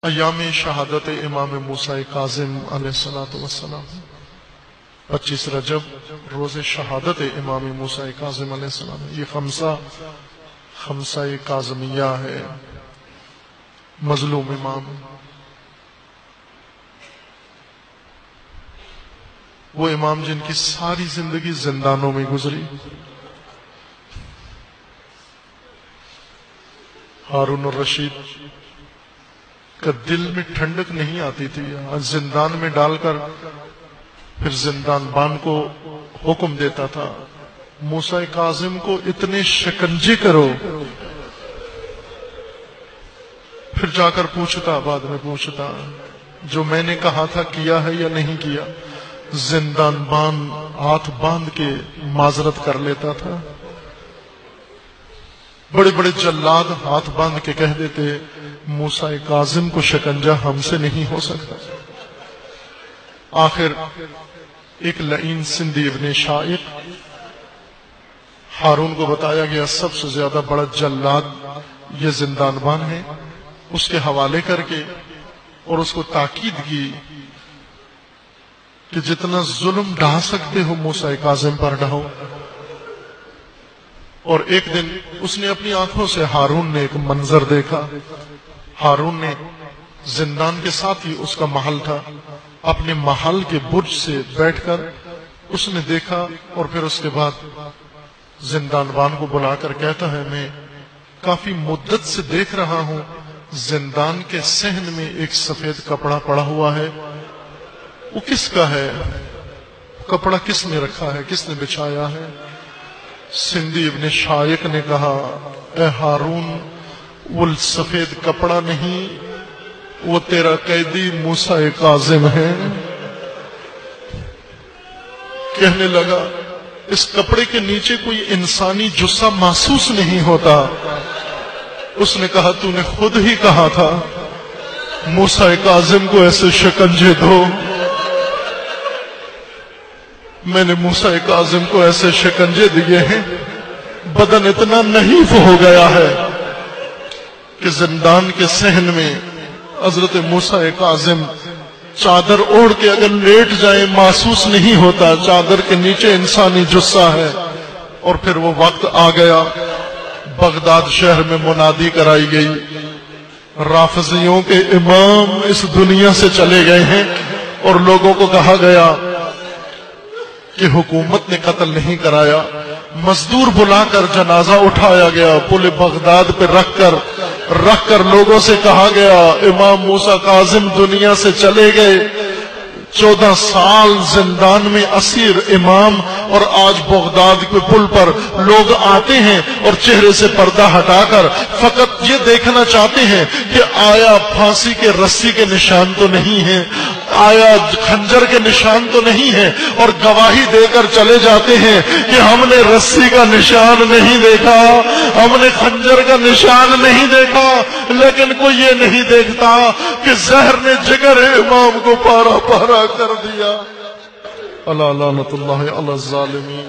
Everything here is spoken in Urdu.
ایام شہادت امام موسیٰ کاظم علیہ السلام 25 رجب روز شہادت امام موسیٰ کاظم علیہ السلام. یہ خمسہ کاظمیہ ہے. مظلوم امام، وہ امام جن کی ساری زندگی زندانوں میں گزری. ہارون الرشید کا دل میں ٹھنڈک نہیں آتی تھی. زندان میں ڈال کر پھر زندان بان کو حکم دیتا تھا موسیٰ کاظم کو اتنے شکنجے کرو. پھر جا کر پوچھتا، بعد میں پوچھتا جو میں نے کہا تھا کیا ہے یا نہیں کیا. زندان بان ہاتھ باندھ کے معذرت کر لیتا تھا. بڑے بڑے جلاد ہاتھ باندھ کے کہہ دیتے موسیٰ کاظم کو شکنجہ ہم سے نہیں ہو سکتا. آخر ایک لعین سندھی ابن شائق، ہارون کو بتایا گیا سب سے زیادہ بڑا جلاد یہ زندان بان ہے. اس کے حوالے کر کے اور اس کو تاکید کی کہ جتنا ظلم ڈھا سکتے ہو موسیٰ کاظم پر ڈھاؤ. اور ایک دن اس نے اپنی آنکھوں سے ہارون نے ایک منظر دیکھا. ہارون نے زندان کے ساتھ ہی اس کا محل تھا. اپنے محل کے برج سے بیٹھ کر اس نے دیکھا اور پھر اس کے بعد زندان بان کو بلا کر کہتا ہے میں کافی مدت سے دیکھ رہا ہوں زندان کے صحن میں ایک سفید کپڑا پڑا ہوا ہے. وہ کس کا ہے؟ کپڑا کس نے رکھا ہے؟ کس نے بچھایا ہے؟ سندھی ابن شائق نے کہا اے ہارون، وہ سفید کپڑا نہیں، وہ تیرا قیدی موسیٰ کاظم ہے. کہنے لگا اس کپڑے کے نیچے کوئی انسانی جثہ محسوس نہیں ہوتا. اس نے کہا تو نے خود ہی کہا تھا موسیٰ کاظم کو ایسے شکنجے دو. میں نے موسیٰ کاظم کو ایسے شکنجے دیے ہیں بدن اتنا نحیف ہو گیا ہے کہ زندان کے صحن میں حضرت موسیٰ کاظم چادر اوڑھ کے اگر لیٹ جائیں محسوس نہیں ہوتا. چادر کے نیچے انسانی جثہ ہے. اور پھر وہ وقت آ گیا، بغداد شہر میں منادی کرائی گئی رافضیوں کے امام اس دنیا سے چلے گئے ہیں. اور لوگوں کو کہا گیا کہ حکومت نے قتل نہیں کرایا. مزدور بلا کر جنازہ اٹھایا گیا، پل بغداد پہ رکھ کر لوگوں سے کہا گیا امام موسیٰ کاظم دنیا سے چلے گئے. 14 سال زندان میں اسیر امام، اور آج بغداد کے پل پر لوگ آتے ہیں اور چہرے سے پردہ ہٹا کر فقط یہ دیکھنا چاہتے ہیں کہ آیا پھانسی کے رسی کے نشان تو نہیں ہیں، آیا خنجر کے نشان تو نہیں ہے، اور گواہی دے کر چلے جاتے ہیں کہ ہم نے رسی کا نشان نہیں دیکھا، ہم نے خنجر کا نشان نہیں دیکھا. لیکن کوئی یہ نہیں دیکھتا کہ زہر نے جگر امام کو پارا پارا کر دیا. اللہ لعنت اللہ علی الظالمین.